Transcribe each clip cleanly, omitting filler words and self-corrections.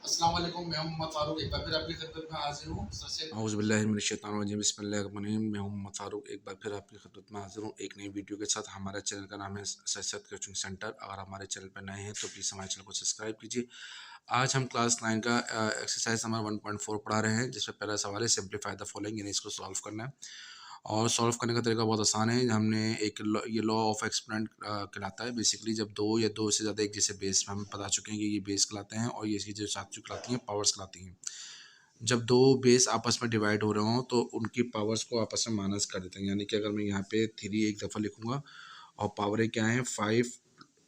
अस्सलाम वालेकुम, मैं मोहम्मद फ़ारूक एक बार फिर आपकी खिदमत में हाज़िर हूँ। सबसे औज़ुबिल्लाहिमिनश्शैतानिर्रजीम बिस्मिल्लाहिर्रहमानिर्रहीम। मैं मोहम्मद फ़ारूक एक बार फिर आपकी खिदमत में हाज़िर हूँ एक नई वीडियो के साथ। हमारे चैनल का नाम है सैयद कोचिंग सेंटर। अगर हमारे चैनल पर नए हैं तो प्लीज़ हमारे चैनल को सब्सक्राइब कीजिए। आज हम क्लास 9 का एक्सरसाइज नंबर 1.4 पढ़ा रहे हैं, जिसमें पहला सवाल है सिम्प्लीफाई द फॉलोइंग, यानी इसको सॉल्व करना है। और सॉल्व करने का तरीका बहुत आसान है। हमने एक ये लॉ ऑफ एक्सपोनेंट कहलाता है। बेसिकली जब दो या दो से ज़्यादा एक जैसे बेस हम बता चुके हैं कि ये बेस कहलाते हैं, और ये इसकी जो साथ जो कहलाती हैं पावर्स कहलाती हैं। जब दो बेस आपस में डिवाइड हो रहे हों तो उनकी पावर्स को आपस में माइनस कर देते हैं। यानी कि अगर मैं यहाँ पे 3 एक दफ़ा लिखूँगा और पावरें क्या है 5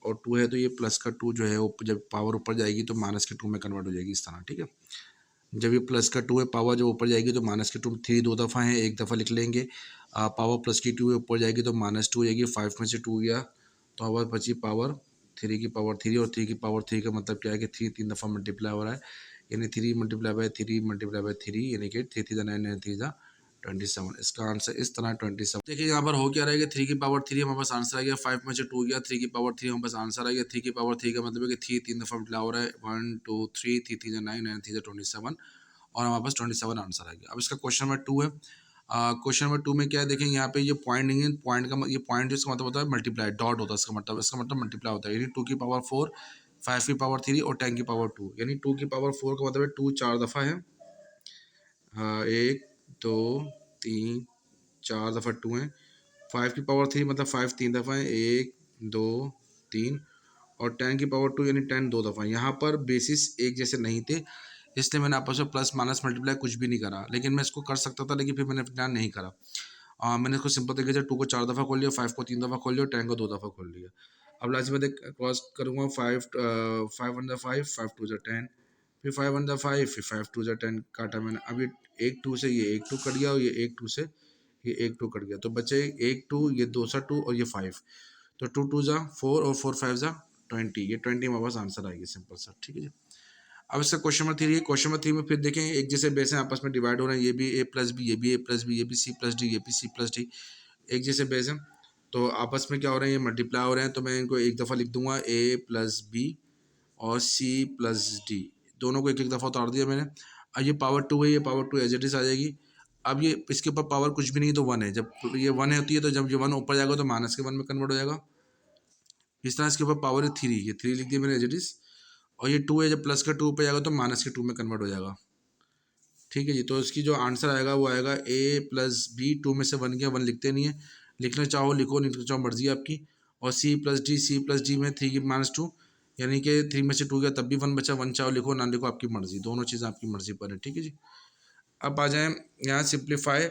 और 2 है, तो ये प्लस का 2 जो है वो जब पावर ऊपर जाएगी तो माइनस के 2 में कन्वर्ट हो जाएगी इस तरह, ठीक है। जब ये प्लस का 2 है, पावर जब ऊपर जाएगी तो माइनस के 2, 3 दो दफ़ा है, एक दफ़ा लिख लेंगे। पावर प्लस की 2 है, ऊपर जाएगी तो -2 हो जाएगी। 5 में से 2 गया तो हमारे पास बची पावर 3 की पावर 3, और 3 की पावर 3 का मतलब क्या है कि 3 3 दफ़ा मल्टीप्लाई हो रहा है, यानी 3 मल्टीप्लाई बाय 3 मल्टीप्लाई बाय 3, यानी कि 3 3 9 9 3 27। इसका आंसर इस तरह 27। देखिए यहाँ पर हो क्या रहेगा, 3 की पावर 3 हमारे पास आंसर आ गया। 5 में से 2 गया, 3 की पावर 3 हमारे पास आंसर आ गया। 3 की पावर 3 का मतलब है कि 3 3 दफ़ा मल्टीप्लाई हो रहा है। 1 2 3 3 3 9 9 3 27, और हमारे पास 27 आंसर आ गया। अब इसका क्वेश्चन नंबर 2 है। क्वेश्चन नंबर 2 में क्या है, देखें यहाँ पे ये पॉइंट नहीं है। पॉइंट का ये पॉइंट जो इसका मतलब होता है मल्टीप्लाई, डॉट होता है इसका मतलब मल्टीप्लाई होता है। यानी 2 की पावर 4, 5 की पावर 3 और 10 की पावर 2, यानी 2 की पावर 4 का मतलब है 2 4 दफ़ा है। 1 2 3 4 दफ़ा 2 है। 5 की पावर 3 मतलब 5 3 दफ़ा है, 1 2 3, और 10 की पावर 2 यानी 10 दो दफ़ा। यहाँ पर बेसिस एक जैसे नहीं थे, इसलिए मैंने आपस में प्लस माइनस मल्टीप्लाई कुछ भी नहीं करा। लेकिन मैं इसको कर सकता था, लेकिन फिर मैंने ध्यान नहीं करा। मैंने इसको सिंपल तरीके से 2 को 4 दफ़ा खोल लिया, 5 को 3 दफ़ा खोल लिया और 10 को 2 दफ़ा खोल लिया। अब लास्ट में देख क्रॉस करूँगा। 5 1 5, 5 2 10, फिर 5 1 5, फिर 5 2 10 काटा मैंने। अब ये एक 2 से ये एक 2 कट गया, और ये एक 2 से ये एक 2 कट गया, तो बचे एक 2, ये 2 सा 2 और ये 5। तो 2 2 जा 4 और 4 5 जा 20, ये 20 हमारे पास आंसर आएगी, सिंपल सा, ठीक है जी। अब इसका क्वेश्चन नंबर 3 है। क्वेश्चन नंबर 3 में फिर देखें एक जैसे बेस हैं, आपस में डिवाइड हो रहे हैं। ये भी ए प्लस बी, ये भी ए प्लस बी, ये भी सी प्लस डी, ये भी सी प्लस डी, एक जैसे बेस हैं। तो आपस में क्या हो रहे हैं, ये मल्टीप्लाई हो रहे हैं। तो मैं इनको एक दफ़ा लिख दूंगा, ए प्लस बी और सी प्लस डी, दोनों को एक एक दफ़ा उतार दिया मैंने। अब ये पावर 2 है, ये पावर 2 एज इट इज़ आ जाएगी। अब ये इसके ऊपर पावर कुछ भी नहीं, तो 1 है। जब ये 1 होती है तो जब ये 1 ऊपर जाएगा तो माइनस के 1 में कन्वर्ट हो जाएगा। इस तरह इसके ऊपर पावर है 3, ये 3 लिख दिया मैंने एज इट इज़। और ये 2 है, जब प्लस का 2 ऊपर जाएगा तो माइनस के 2 में कन्वर्ट हो जाएगा, ठीक है जी। तो इसकी जो आंसर आएगा वो आएगा ए प्लस बी। 2 में से 1 गया, 1 लिखते नहीं है, लिखना चाहो लिखो, नहीं लिखना चाहो मर्जी है आपकी। और सी प्लस डी में 3 की -2, यानी कि 3 में से 2 गया तब भी 1 बचा। 1 चाहो लिखो, ना लिखो आपकी मर्जी, दोनों चीज़ें आपकी मर्जी पर है, ठीक है जी। अब आ जाएँ यहाँ simplify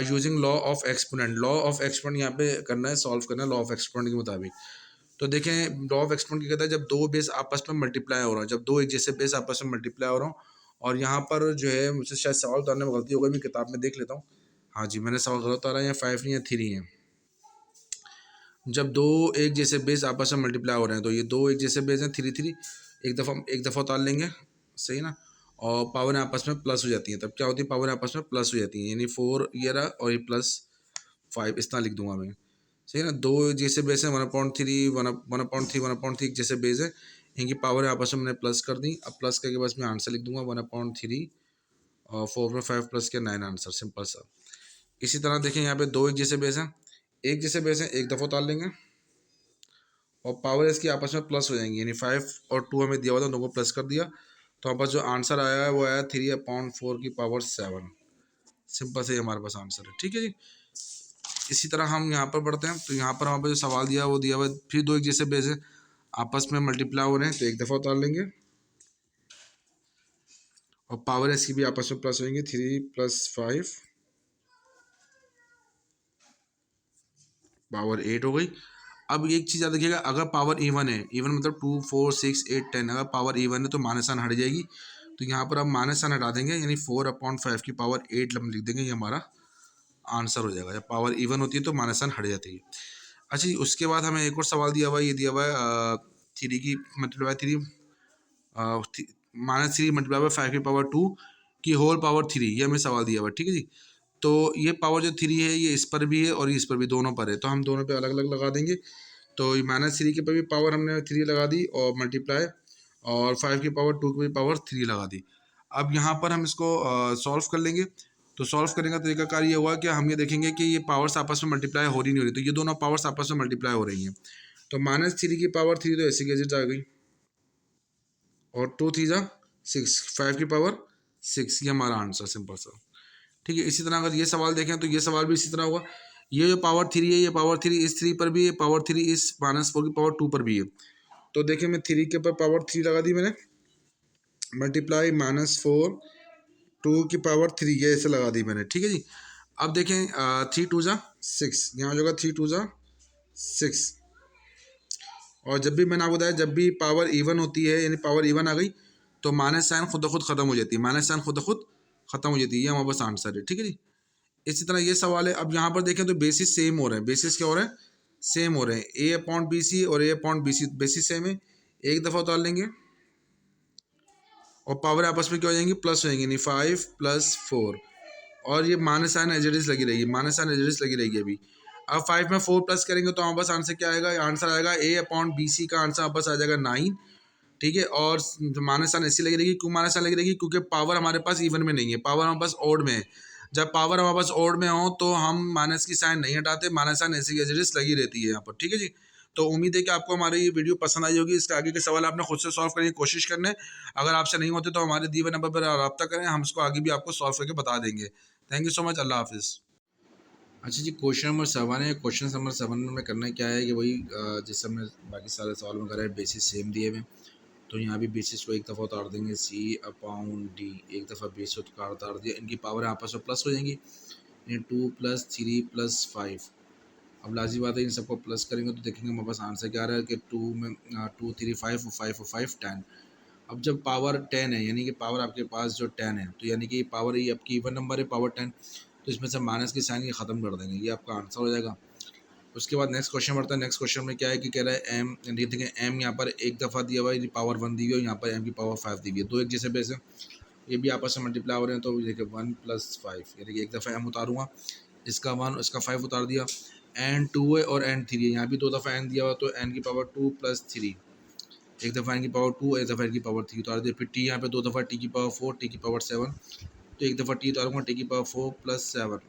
using law of exponent. Law of exponent यहाँ पे करना है, सॉल्व करना है लॉ ऑफ एक्सपोनेंट के मुताबिक। तो देखें लॉ ऑफ एक्सपोनेंट क्या कहता है, जब दो बेस आपस में मल्टीप्लाई हो रहा है, जब दो एक जैसे बेस आपस में मल्टीप्लाई हो रहा हूँ। और यहाँ पर जो है मुझसे शायद सवाल उतारने में गलती हो गई, मैं किताब में देख लेता हूँ। हाँ जी, मैंने सवाल गलत उतारा है, यहाँ 5 नहीं है 3 है। जब दो एक जैसे बेस आपस में मल्टीप्लाई हो रहे हैं, तो ये दो एक जैसे बेस हैं 3 3, एक दफ़ा उतार लेंगे, सही ना। और पावर आपस में प्लस हो जाती है, तब क्या होती है, पावर आपस में प्लस हो जाती है, यानी 4 ये रहा और ये +5, इस तरह लिख दूंगा मैं, सही ना। दो जैसे बेस है 1/3, 1/3, 1/3 जैसे बेस है, इनकी पावर आपस में मैंने प्लस कर दी। अब प्लस करके बस मैं आंसर लिख दूंगा 1/3, और 4 में 5 प्लस के 9 आंसर, सिंपल सा। इसी तरह देखें यहाँ पे दो एक जैसे बेस हैं, एक जैसे बेस हैं, एक दफ़ा उतार लेंगे और पावर इसकी आपस में प्लस हो जाएंगी, यानी 5 और 2 हमें दिया हुआ था, दोनों को प्लस कर दिया। तो हमारे पास जो आंसर आया है वो आया 3/4 की पावर 7, सिंपल से हमारे पास आंसर है, ठीक है जी। इसी तरह हम यहाँ पर बढ़ते हैं। तो यहाँ पर हमारे जो सवाल दिया वो दिया हुआ है, फिर दो एक जैसे बेस है आपस में मल्टीप्लाई हो रहे हैं, तो एक दफ़ा उतार लेंगे और पावर इसकी भी आपस में प्लस होंगे, 3 + 5 पावर 8 हो गई। अब एक चीज़ याद रखिएगा, अगर पावर इवन है, इवन मतलब 2 4 6 8 10, अगर पावर इवन है तो -1 हट जाएगी। तो यहाँ पर हम -1 हटा देंगे, यानी 4/5 की पावर 8 हम लिख देंगे, ये हमारा आंसर हो जाएगा। जब पावर इवन होती है तो -1 हट जाती है। अच्छा जी, उसके बाद हमें एक और सवाल दिया हुआ है, ये दिया हुआ है 3 की मल्टीप्लाई 3 -3 मल्टीप्लाई बाय 5 की पावर 2 की होल पावर 3, ये हमें सवाल दिया हुआ है, ठीक है जी। तो ये पावर जो 3 है ये इस पर भी है और इस पर भी, दोनों पर है, तो हम दोनों पे अलग अलग लगा देंगे। तो -3 के पर भी पावर हमने 3 लगा दी और मल्टीप्लाई और 5 की पावर 2 की पावर 3 लगा दी। अब यहाँ पर हम इसको सॉल्व कर लेंगे। तो सॉल्व करने का तरीकाकार ये हुआ कि हम ये देखेंगे कि ये पावर्स आपस में मल्टीप्लाई हो रही नहीं हो रही, तो ये दोनों पावर्स आपस में मल्टीप्लाई हो रही हैं। तो -3 की पावर 3 तो ऐसी गैजेट आ गई, और 2 3 जा 6, 5 की पावर 6, ये हमारा आंसर सिंपल सा। ठीक है, इसी तरह अगर ये सवाल देखें तो ये सवाल भी इसी तरह होगा। ये जो पावर 3 है, ये पावर 3 इस 3 पर भी है, पावर 3 इस -4 की पावर 2 पर भी है। तो देखिए मैं 3 के ऊपर पावर 3 लगा दी मैंने, मल्टीप्लाई -4 2 की पावर 3, ये ऐसे लगा दी मैंने। ठीक है जी। अब देखें 3 2 जा 6, यहाँ हो जाएगा 3 2 जा 6। और जब भी मैंने आपको बताया, जब भी पावर इवन होती है यानी पावर इवन आ गई तो माइनस साइन खुद ब खुद खत्म हो जाती है, माइनस साइन खुद ब खुद खत्म हो जाती है। ये हमारे पास आंसर है। ठीक है जी। इसी तरह ये सवाल है। अब यहाँ पर देखें तो बेसिस सेम हो रहे हैं, बेसिस क्या हो रहे हैं, सेम हो रहे हैं। ए अपॉन बी सी और A upon B C basis same है, एक दफ़ा उतार लेंगे और पावर आपस में क्या हो जाएंगी, प्लस हो जाएंगी, यानी 5 + 4। और ये माइनस साइन एजडिस लगी रहेगी, माइनस साइन एजडिस लगी रहेगी अभी। अब 5 में 4 प्लस करेंगे तो हमारे पास आंसर क्या आएगा, आंसर आएगा ए अपॉन बी सी का आंसर हमारे पास आ जाएगा 9। ठीक है। और माइनस साइन ऐसी लगी रहेगी, क्यों माइनस साइन लगी रहेगी, क्योंकि पावर हमारे पास इवन में नहीं है, पावर हमारे पास ओड में है। जब पावर हमारे पास ओड में हो तो हम माइनस की साइन नहीं हटाते, माइनस साइन ऐसी एजडिस लगी रहती है यहाँ पर। ठीक है जी। तो उम्मीद है कि आपको हमारी ये वीडियो पसंद आई होगी। इसके आगे के सवाल आपने खुद से सॉल्व करने की कोशिश करने, अगर आपसे नहीं होते तो हमारे दिए हुए नंबर पर रब्ता करें, हम इसको आगे भी आपको सॉल्व करके बता देंगे। Thank you so much. अल्लाह हाफिज़। अच्छा जी, क्वेश्चन नंबर 7 है। क्वेश्चन नंबर 7 में करना क्या है कि वही जैसे हमने बाकी सारे सवाल में करा है, बेसिस सेम दिए हुए। तो यहाँ भी बेसिस को एक दफ़ा उतार देंगे, सी अपॉन डी, एक दफ़ा बेस उतार दिया, इनकी पावर आपस में प्लस हो जाएंगी, 2 + 3 + 5। अब लाजी बात है, इन सबको प्लस करेंगे तो देखेंगे हमारे पास आंसर क्या आ रहा है कि 2 में 2 3 5 और 5 और 5 10। अब जब पावर 10 है, यानी कि पावर आपके पास जो 10 है, तो यानी कि पावर ये आपकी इवन नंबर है पावर 10, तो इसमें से माइनस की साइन ये ख़त्म कर देंगे, ये आपका आंसर हो जाएगा। उसके बाद नेक्स्ट क्वेश्चन बढ़ता है। नेक्स्ट क्वेश्चन में क्या है कि कह रहा है एम, देखिए एम यहाँ पर एक दफ़ा दिया हुआ है, पावर 1 दी हुई है, यहाँ पर एम की पावर 5 दी हुई है, दो एक जैसे बेस है, ये भी आपस में मल्टीप्लाई हो रहे हैं। तो देखिए 1 + 5, यानी कि एक दफ़ा एम उतारूँगा, इसका 1 इसका 5 उतार दिया। एन 2 है और एन 3 है, यहाँ भी दो दफ़ा एन दिया हुआ, तो एन की पावर 2 + 3, एक दफ़ा एन की पावर 2, एक दफ़ा एन की पावर 3 उतार दिया। फिर टी यहाँ पे दो दफ़ा टी की पावर 4, टी की पावर 7, तो एक दफ़ा टी उतारूँगा, टी की पावर 4 + 7।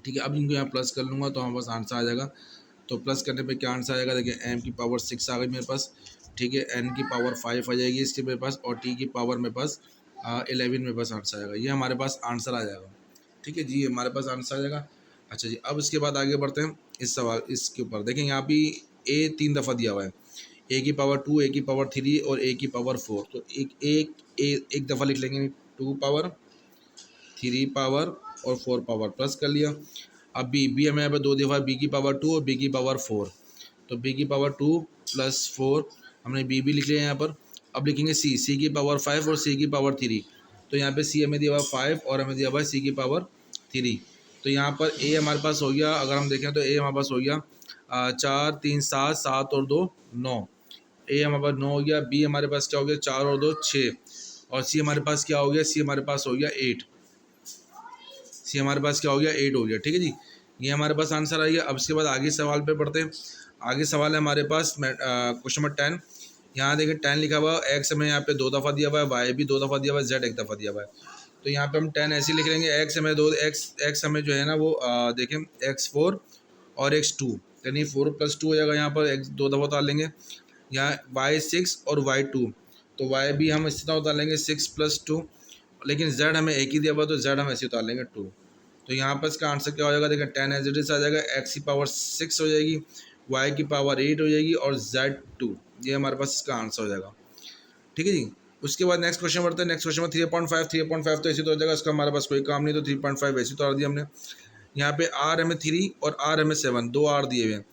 ठीक है। अब इनको यहाँ प्लस कर लूँगा तो हमारे पास आंसर आ जाएगा। तो प्लस करने पे क्या आंसर आएगा, देखिए एम की पावर 6 आ गई मेरे पास। ठीक है। एन की पावर 5 आ जाएगी इसके मेरे पास, और टी की पावर मेरे पास 11 मेरे पास आंसर आएगा। ये हमारे पास आंसर आ जाएगा। ठीक है जी, हमारे पास आंसर आ जाएगा। अच्छा जी, अब इसके बाद आगे बढ़ते हैं इस सवाल इसके ऊपर। देखें यहाँ भी ए 3 दफ़ा दिया हुआ है, ए की पावर 2, ए की पावर 3 और ए की पावर 4। तो एक दफ़ा लिख लेंगे, 2 पावर 3 पावर और 4 पावर, प्लस कर लिया। अब बी हमें यहाँ पर दो दफ़ा, बी की पावर 2 और बी की पावर 4, तो बी की पावर 2 + 4 हमने बी लिख लिया यहाँ पर। अब लिखेंगे सी की पावर 5 और सी की पावर 3। तो यहाँ पे सी हमें दिया हुआ 5 और हमें दिया हुआ है सी की पावर 3। तो यहाँ पर ए हमारे पास हो गया, अगर हम देखें तो ए हमारे पास हो गया 4 3 7, 7 और 2 9, ए हमारे पास 9 हो गया। बी हमारे पास क्या हो गया, 4 और 2 6, और सी हमारे पास क्या हो गया, सी हमारे पास हो गया 8, सी हमारे पास क्या हो गया 8 हो गया। ठीक है जी, ये हमारे पास आंसर आ गया। अब इसके बाद आगे सवाल पे पढ़ते हैं। आगे सवाल है हमारे पास क्वेश्चन नंबर 10। यहाँ देखिए 10 लिखा हुआ है, एक्स हमें यहाँ पे 2 दफ़ा दिया हुआ है, वाई भी 2 दफ़ा दिया हुआ है, जेड एक दफ़ा दिया हुआ है। तो यहाँ पे हम 10 ऐसे लिख लेंगे, एक्स हमें एक्स हमें जो है ना वो देखें x4 और x2, यानी 4 + 2 हो जाएगा। यहाँ पर x 2 दफ़ा उतार लेंगे। यहाँ y6 और y2, तो y भी हम इसी तरह उतार लेंगे 6 + 2, लेकिन z हमें एक ही दिया हुआ, तो z हम ऐसे उतार लेंगे 2। तो यहाँ पर इसका आंसर क्या हो जाएगा, देखिए 10 एज इट इज आ जाएगा, x की पावर 6 हो जाएगी, y की पावर 8 हो जाएगी और z2, ये हमारे पास इसका आंसर हो जाएगा। ठीक है जी। उसके बाद नेक्स्ट क्वेश्चन बढ़ते हैं। नेक्स्ट क्वेश्चन में 3.5 तो ऐसे तो हो जाएगा, इसका हमारे पास कोई काम नहीं, तो 3.5 ऐसे उतार दिया हमने। यहाँ पे r हमें 3 और r हमें 7, दो r दिए हुए हैं,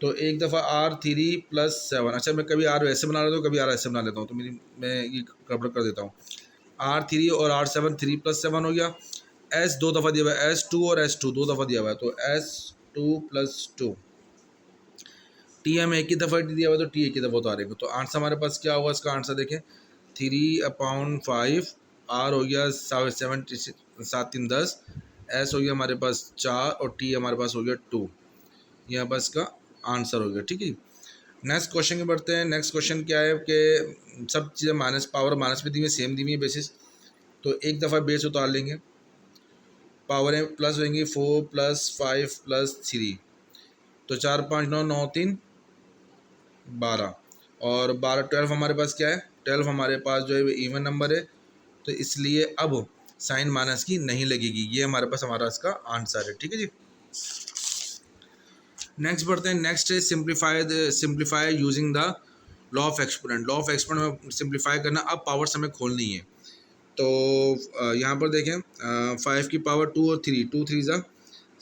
तो एक दफ़ा r3 + 7। अच्छा, मैं कभी r वैसे बना लेता हूँ, कभी r ऐसे बना लेता हूँ, तो मैं ये गड़बड़ कर देता हूँ। r3 और r7, 3 + 7 हो गया। s 2 दफ़ा दिया हुआ है, s2 और s2 दो दफ़ा दिया हुआ है, तो s2 + 2। t हमें एक ही दफ़ा दिया हुआ है, तो t एक ही दफ़ा उतारेंगे। तो आंसर हमारे पास क्या होगा, इसका आंसर देखें 3/5, r हो गया 7 7 3 10, s हो गया हमारे पास 4 और t हमारे पास हो गया 2, ये हमारे पास इसका आंसर हो गया। ठीक है। नेक्स्ट क्वेश्चन की बढ़ते हैं। नेक्स्ट क्वेश्चन क्या है कि सब चीज़ें माइनस, पावर माइनस में दी हुई, सेम दी हुई है बेसिस, तो एक दफ़ा बेस उतार लेंगे। पावरें प्लस होंगी 4 + 5 + 3, तो 4 5 9 9 3 12, और 12 12 हमारे पास क्या है, 12 हमारे पास जो है इवन नंबर है, तो इसलिए अब साइन माइनस की नहीं लगेगी। ये हमारे पास हमारा इसका आंसर है। ठीक है जी। नेक्स्ट बढ़ते हैं। नेक्स्ट है simplify using the law of exponent. Law of exponent में सिंप्लीफाई करना। अब पावर्स हमें खोलनी है, तो यहाँ पर देखें 5 की पावर 2 और 3, 2 3 ज़ा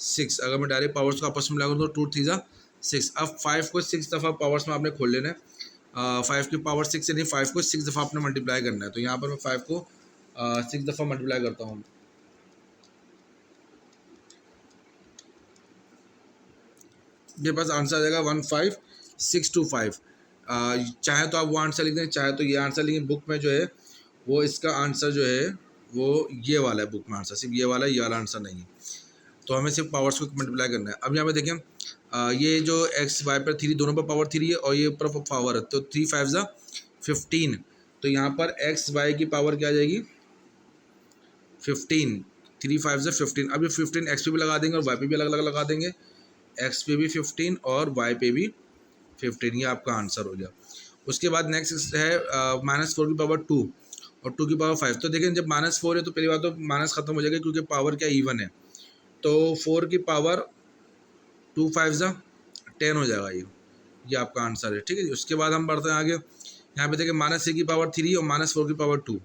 6। अगर मैं डायरेक्ट पावर्स को आपस में मिला करूँ तो 2 3 ज़ा 6। अब 5 को 6 दफ़ा पावर्स में आपने खोल लेना है। 5 की पावर 6 से नहीं, 5 को 6 दफ़ा आपने मल्टीप्लाई करना है। तो यहाँ पर मैं 5 को 6 दफ़ा मल्टीप्लाई करता हूँ। मेरे पास आंसर आ जाएगा 15625। चाहे तो आप वो आंसर लिख दें, चाहे तो ये आंसर लिखें। बुक में जो है वो इसका आंसर जो है वो ये वाला है। बुक में आंसर सिर्फ ये वाला आंसर नहीं है। तो हमें सिर्फ पावर्स को मल्टीप्लाई करना है। अब यहाँ पे देखें ये जो एक्स वाई पर 3, दोनों पर पावर 3 है और ये ऊपर पावर है, तो 3 5 ज़ा 15। तो यहाँ पर एक्स वाई की पावर क्या आ जाएगी, 15। 3 5 ज़ा 15। अब ये 15 एक्स पे भी लगा देंगे और वाई पे भी अलग अलग लगा देंगे। एक्स पे भी 15 और वाई पे भी 15। ये आपका आंसर हो गया। उसके बाद नेक्स्ट है -4 की पावर 2 और 2 की पावर 5। तो देखें जब -4 है तो पहली बात तो माइनस खत्म हो जाएगा, क्योंकि पावर क्या इवन है। तो 4 की पावर 2 5 ज़ा 10 हो जाएगा ये आपका आंसर है। ठीक है जी। उसके बाद हम बढ़ते हैं आगे। यहाँ पे देखें -3 की पावर 3 और -4 की पावर 2।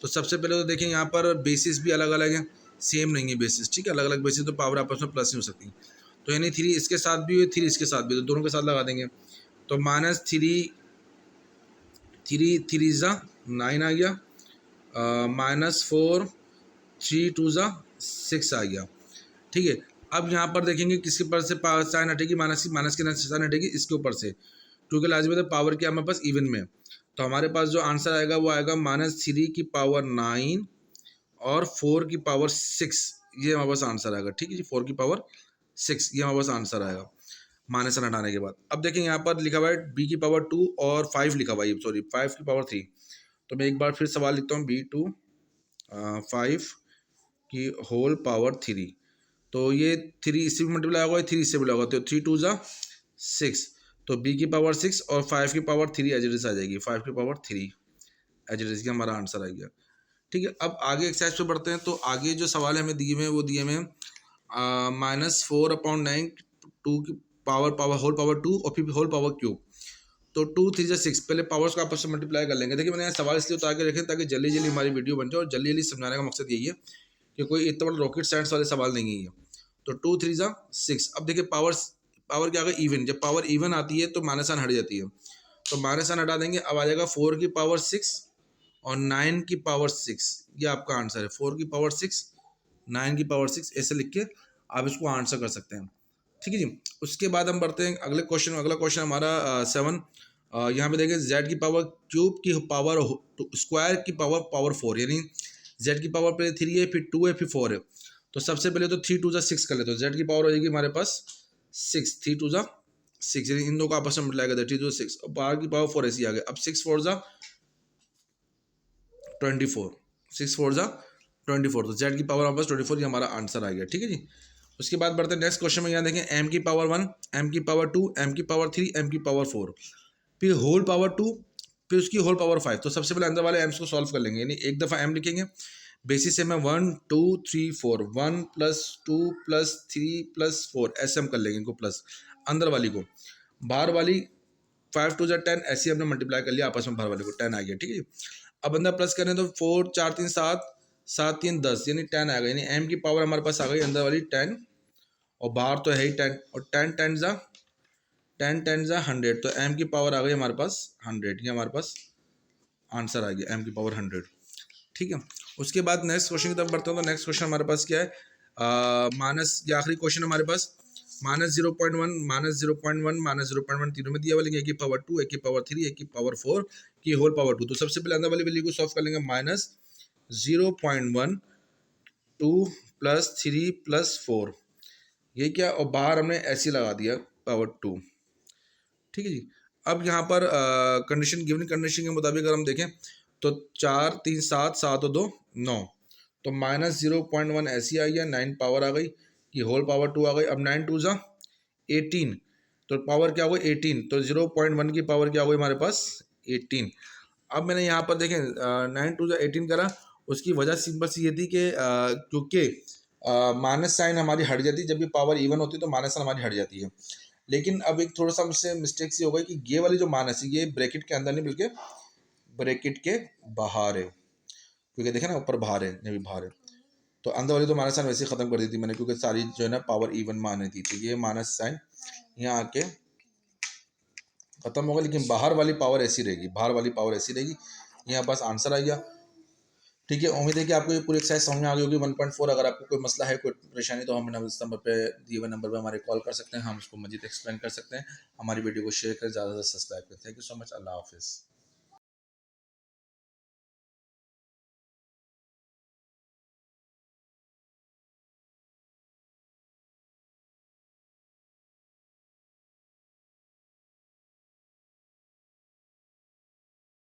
तो सबसे पहले तो देखें यहाँ पर बेसिस भी अलग अलग है, सेम नहीं है बेसिस। ठीक है, अलग अलग बेसिस, तो पावर आपस में प्लस नहीं हो सकती। तो यानी 3 इसके साथ भी है, 3 इसके साथ भी, तो दोनों के साथ लगा देंगे। तो -3 3 ज़ा 9 आ गया, -4 3 2 ज़ा 6 आ गया। ठीक है। अब यहाँ पर देखेंगे किसके ऊपर से साइन हटेगी, माइनस की साइन हटेगी इसके ऊपर से, क्योंकि लाजमी है पावर क्या हमारे पास इवन में। तो हमारे पास जो आंसर आएगा वो आएगा -3 की पावर 9 और 4 की पावर 6। ये हमारे पास आंसर आएगा। ठीक है जी, 4 की पावर 6 ये हमारे पास आंसर आएगा माइनस सन हटाने के बाद। अब देखें यहाँ पर लिखा हुआ है बी की पावर 2 और 5 लिखा हुआ है, सॉरी 5 की पावर 3। तो मैं एक बार फिर सवाल लिखता हूँ, B2 5 की होल पावर 3। तो ये 3 इससे भी मल्टीप्लाई होगा, 3 इससे भी होगा, तो 3 2 ज़ा 6। तो बी की पावर 6 और 5 की पावर 3 एज इट इज आ जाएगी। 5 की पावर 3 एज इट इज की हमारा आंसर आ गया। ठीक है। अब आगे एक्सरसाइज पे बढ़ते हैं। तो आगे जो सवाल हमें दिए हुए हैं वो दिए हुए हैं -4/9 2 की पावर होल पावर 2 और फिर होल पावर क्यूब। तो 2 3 ज़ा 6। पहले पावर्स को आपस में मल्टीप्लाई कर लेंगे। देखिए मैंने यहाँ सवाल इसलिए उतार के रखे ताकि जल्दी जल्दी हमारी वीडियो बन जाए, और जल्दी जल्दी समझाने का मकसद यही है कि कोई इतना बड़ा रॉकेट साइंस वाले सवाल नहीं है ये। तो 2 3 ज़ा 6। अब देखिए पावर क्या होगा, इवन। जब पावर इवन आती है तो माइनस साइन हट जाती है, तो माइनस साइन हटा देंगे। अब आ जाएगा 4 की पावर 6 और 9 की पावर 6। ये आपका आंसर है। 4 की पावर 6 9 की पावर 6 ऐसे लिख के आप इसको आंसर कर सकते हैं। ठीक है जी। उसके बाद हम बढ़ते हैं अगले क्वेश्चन। अगला क्वेश्चन हमारा 7। यहाँ पे देखें जेड की पावर क्यूब की पावर स्क्वायर की पावर 4, यानी जेड की पावर पहले 3 है, फिर 2 है, फिर 4 है। तो सबसे पहले तो 3 2 ज़ा 6 कर लेते हो। जेड की पावर हो जाएगी हमारे पास 6, 3 2 ज़ा 6, यानी इन दो का आपस में मिलाएगा 3 2 6। और बाहर की पावर 4 ऐसी आ गई। अब 6 4 ज़ा 24, 6 4 ज़ा 24। तो जेड की पावर हमारे पास 24, ये हमारा आंसर आ गया। ठीक है जी। उसके बाद बढ़ते हैं नेक्स्ट क्वेश्चन में। यहाँ देखें एम की पावर 1, एम की पावर 2, एम की पावर 3, एम की पावर 4, फिर होल पावर 2, फिर उसकी होल पावर 5। तो सबसे पहले अंदर वाले एम्स को सॉल्व कर लेंगे, यानी एक दफ़ा एम लिखेंगे। बेसिस से मैं 1 2 3 4, 1 + 2 + 3 + 4 ऐसे हम कर लेंगे इनको प्लस अंदर वाली को। बाहर वाली 5 2 ज़ा 10 ऐसे हमने मल्टीप्लाई कर लिया आपस में, बाहर वाले को 10 आ गया। ठीक है जी। अब अंदर प्लस करें तो 4 4 3 7 7 3 10, यानी 10 आ गया, यानी एम की पावर हमारे पास आ गई अंदर वाली 10, और बाहर तो है ही 10, और 10 10 ज़ा 100। तो एम की पावर आ गई हमारे पास 100। ये हमारे पास आंसर आ गया एम की पावर 100। ठीक है। उसके बाद नेक्स्ट क्वेश्चन की तरफ बढ़ते हैं। तो नेक्स्ट क्वेश्चन हमारे पास क्या है, माइनस, ये आखिरी क्वेश्चन हमारे पास -0.1 -0.1 -0.1 तीनों में दिया हुआ, लेकिन एक की पावर 2, एक की पावर 3, एक की पावर 4 की होल पावर 2। तो सबसे पहले अंदर वाली वैल्यू को सॉल्व कर लेंगे। -0.1 2 + 3 + 4, ये क्या, और बाहर हमने ऐसे लगा दिया पावर 2। ठीक है जी। अब यहाँ पर कंडीशन गिवन कंडीशन के मुताबिक अगर हम देखें तो 4 3 7 7 और 2 9, तो -0.1 ऐसी आई है, 9 पावर आ गई कि होल पावर 2 आ गई। अब 9 2 जा 18, तो पावर क्या हो गई 18, तो 0.1 की पावर क्या हो गई हमारे पास 18। अब मैंने यहाँ पर देखें 9 2 जा 18 करा, उसकी वजह सिंपल सी ये थी कि क्योंकि माइनस साइन हमारी हट जाती है, जब भी पावर इवन होती है तो माइनस साइन हमारी हट जाती है। लेकिन अब एक थोड़ा सा मुझसे मिस्टेक सी हो गई कि ये वाली जो माइनस है ये ब्रैकेट के अंदर नहीं बल्कि ब्रैकेट के बाहर है, क्योंकि देखें ना ऊपर बाहर है, नहीं बाहर है, तो अंदर वाली तो माइनस साइन वैसे ही ख़त्म कर दी थी मैंने, क्योंकि सारी जो है ना पावर इवन माने थी, तो ये माइनस साइन यहाँ आके ख़त्म होगा, लेकिन बाहर वाली पावर ऐसी रहेगी, बाहर वाली पावर ऐसी रहेगी। यहाँ पास आंसर आ गया। ठीक है, उम्मीद है कि आपको ये पूरी एक्सरसाइज समझ में आ गई होगी 1.4। अगर आपको कोई मसला है, कोई परेशानी, तो हम इस नंबर पे दिए हुए नंबर पे हमारे कॉल कर सकते हैं, हम उसको मजीद एक्सप्लेन कर सकते हैं। हमारी वीडियो को शेयर करें, ज़्यादा से ज़्यादा सब्सक्राइब करें। थैंक यू सो मच, अल्लाह हाफिज़।